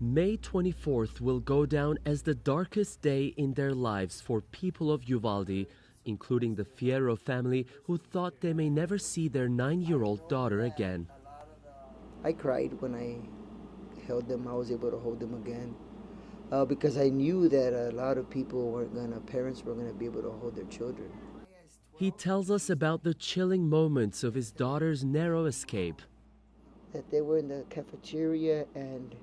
May 24th will go down as the darkest day in their lives for people of Uvalde, including the Fierro family, who thought they may never see their 9-year-old daughter again. I cried when I held them. I was able to hold them again because I knew that a lot of parents were gonna be able to hold their children. He tells us about the chilling moments of his daughter's narrow escape. That they were in the cafeteria, and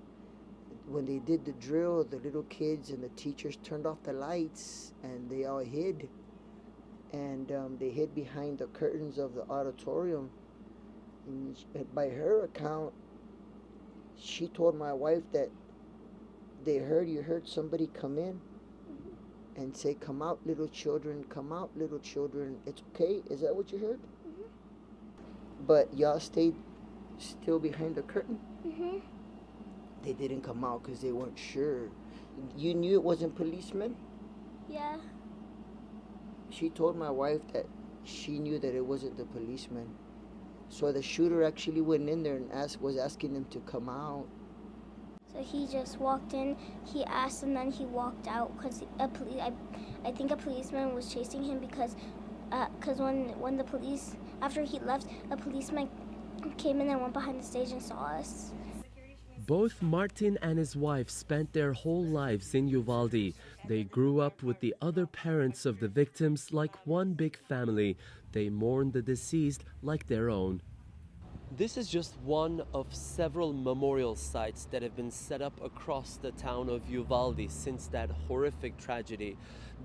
when they did the drill, the little kids and the teachers turned off the lights and they all hid. And they hid behind the curtains of the auditorium. And by her account, she told my wife that you heard somebody come in and say, "Come out, little children, come out, little children. It's okay." Is that what you heard? But y'all stayed still behind the curtain? They didn't come out because they weren't sure. You knew it wasn't policemen? Yeah. She told my wife that she knew that it wasn't the policeman. So the shooter actually went in there and was asking them to come out. So he just walked in, he asked, and then he walked out because I think a policeman was chasing him because when the police, after he left, a policeman came in and went behind the stage and saw us. Both Martin and his wife spent their whole lives in Uvalde. They grew up with the other parents of the victims like one big family. They mourned the deceased like their own. This is just one of several memorial sites that have been set up across the town of Uvalde since that horrific tragedy.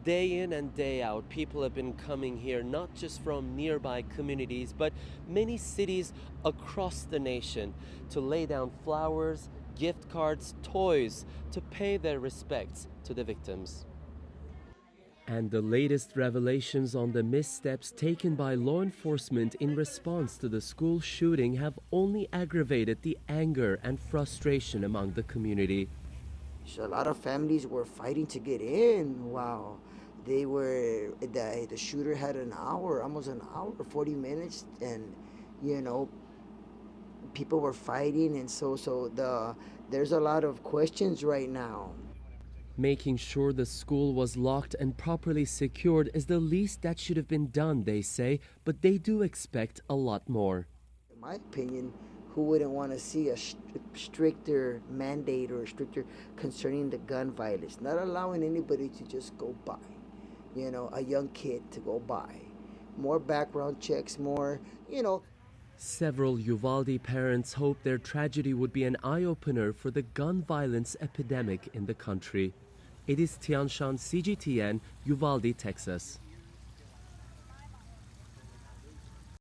Day in and day out, people have been coming here, not just from nearby communities, but many cities across the nation to lay down flowers, gift cards, toys, to pay their respects to the victims. And the latest revelations on the missteps taken by law enforcement in response to the school shooting have only aggravated the anger and frustration among the community. So a lot of families were fighting to get in. Wow. The shooter had almost an hour, 40 minutes, and people were fighting, and there's a lot of questions right now. Making sure the school was locked and properly secured is the least that should have been done, they say, but they do expect a lot more. In my opinion, who wouldn't want to see a stricter mandate or stricter concerning the gun violence? Not allowing anybody to just go by, a young kid to go by. More background checks, more. Several Uvalde parents hope their tragedy would be an eye-opener for the gun violence epidemic in the country. It is Tianshan, CGTN, Uvalde, Texas.